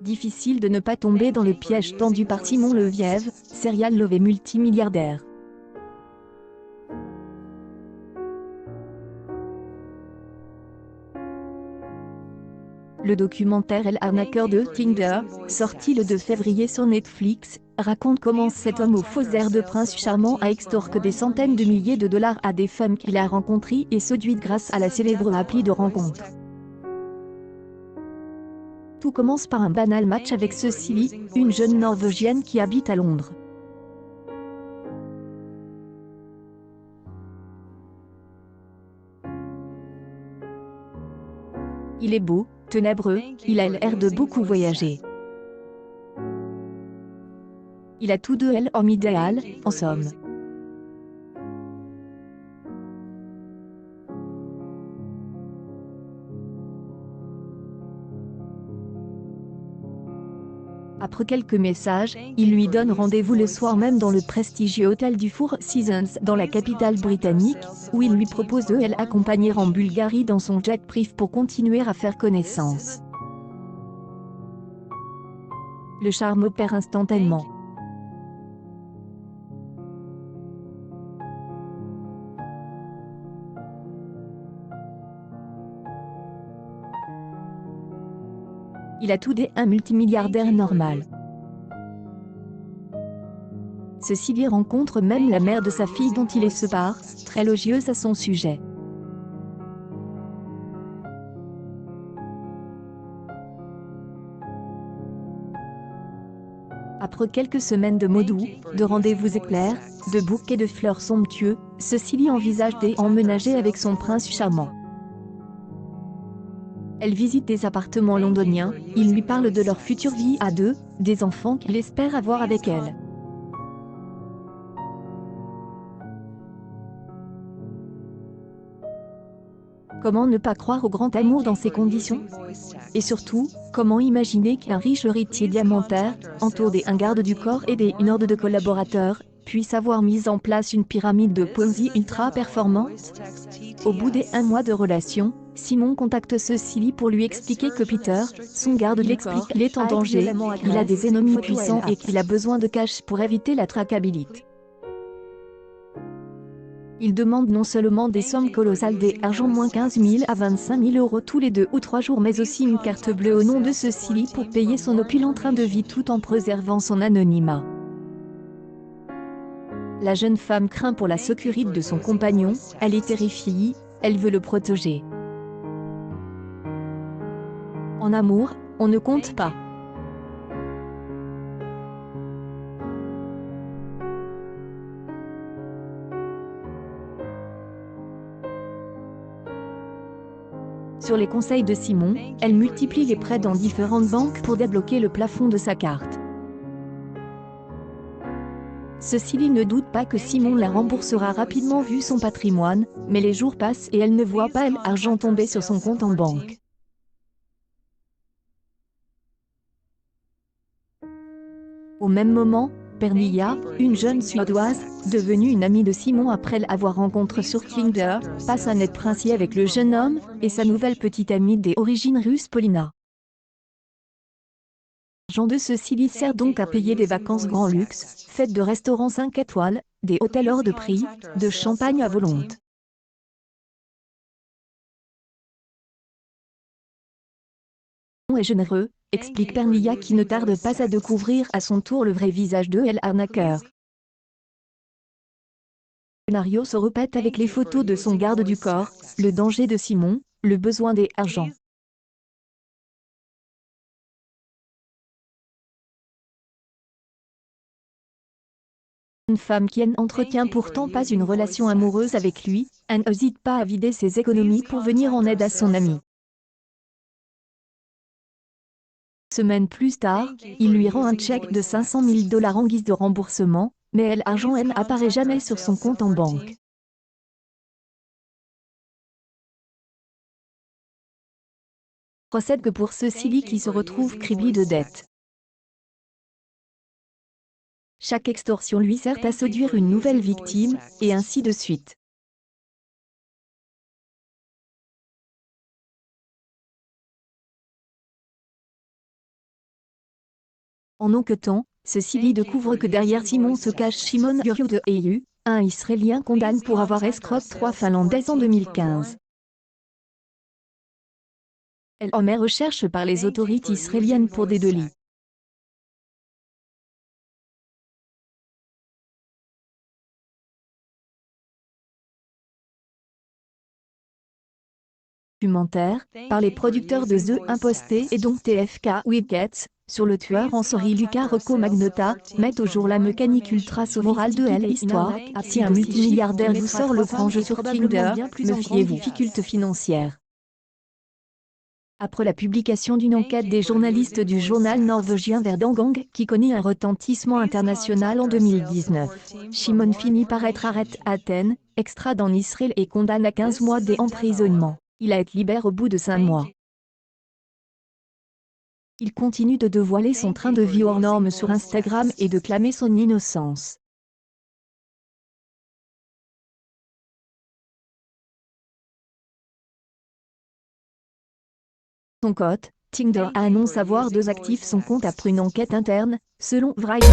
Difficile de ne pas tomber dans le piège tendu par Simon Leviev, serial lové multimilliardaire. Le documentaire El Arnaqueur de Tinder, sorti le 2 février sur Netflix, raconte comment cet homme aux fausses airs de prince charmant a extorqué des centaines de milliers de dollars à des femmes qu'il a rencontrées et séduites grâce à la célèbre appli de rencontre. Tout commence par un banal match avec Cecilie, une jeune Norvégienne qui habite à Londres. Il est beau, ténébreux, il a l'air de beaucoup voyager. Il a tout de elle homme idéal, en somme. Après quelques messages, il lui donne rendez-vous le soir même dans le prestigieux hôtel du Four Seasons dans la capitale britannique, où il lui propose de l'accompagner en Bulgarie dans son jet privé pour continuer à faire connaissance. Le charme opère instantanément. Il a tout d'un multimilliardaire normal. Cecilie rencontre même la mère de sa fille dont il est sépare, très élogieuse à son sujet. Après quelques semaines de mots doux, de rendez-vous éclairs, de bouquets de fleurs somptueux, Cecilie envisage d'emménager avec son prince charmant. Elle visite des appartements londoniens, il lui parle de leur future vie à deux, des enfants qu'il espère avoir avec elle. Comment ne pas croire au grand amour dans ces conditions? Et surtout, comment imaginer qu'un riche héritier diamantaire, entouré d'un garde du corps et d'une horde de collaborateurs, puisse avoir mis en place une pyramide de Ponzi ultra performante? Au bout d'un mois de relation, Simon contacte Cecilie pour lui expliquer que Peter, son garde du corps, qu'il est en danger, qu'il a des ennemis puissants et qu'il a besoin de cash pour éviter la traquabilité. Il demande non seulement des sommes colossales d'argent moins 15 000 à 25 000 euros tous les 2 ou 3 jours mais aussi une carte bleue au nom de Cecilie pour payer son opulent train de vie tout en préservant son anonymat. La jeune femme craint pour la sécurité de son compagnon, elle est terrifiée, elle veut le protéger. En amour, on ne compte pas. Sur les conseils de Simon, elle multiplie les prêts dans différentes banques pour débloquer le plafond de sa carte. Cecilie ne doute pas que Simon la remboursera rapidement vu son patrimoine, mais les jours passent et elle ne voit pas l'argent tomber sur son compte en banque. Au même moment, Pernilla, une jeune Suédoise, devenue une amie de Simon après l'avoir rencontré sur Tinder, passe un être princier avec le jeune homme, et sa nouvelle petite amie d'origine russe Paulina. L'argent de Cecilie sert donc à payer des vacances grand luxe, fêtes de restaurants 5 étoiles, des hôtels hors de prix, de champagne à volonté. Est généreux, explique Pernilla qui ne tarde pas à découvrir à son tour le vrai visage de l'arnaqueur. Le scénario se répète avec les photos de son garde du corps, le danger de Simon, le besoin d'argent. Une femme qui n'entretient pourtant pas une relation amoureuse avec lui, elle n'hésite pas à vider ses économies pour venir en aide à son ami. Semaine plus tard, il lui rend un chèque de 500 000 dollars en guise de remboursement, mais l'argent n'apparaît jamais sur son compte en banque. Procède que pour Cecilie qui se retrouve criblée de dettes. Chaque extorsion lui sert à séduire une nouvelle victime, et ainsi de suite. En aucun temps, ce site découvre que derrière Simon se cache Shimon Guriu de EU, un Israélien condamné pour avoir escroqué 3 Finlandaises en 2015. Elle omet recherche par les autorités israéliennes pour des délits. Documentaire, par les producteurs de The Imposté et donc TFK Wickets, sur le tueur en série Luca Rocco Magnotta, met au jour la mécanique ultra morale de l'histoire. Si un multimilliardaire vous sort le grand jeu sur Tinder, méfiez-vous. Difficultés financières. Après la publication d'une enquête des journalistes du journal norvégien Verdangang qui connaît un retentissement international en 2019, Shimon finit par être arrêté à Athènes, extradé en Israël et condamné à 15 mois d'emprisonnement. Il a été libéré au bout de 5 mois. Il continue de dévoiler son train de vie hors norme sur Instagram et de clamer son innocence. Son compte, Tinder annonce avoir désactivé son compte après une enquête interne, selon Variety.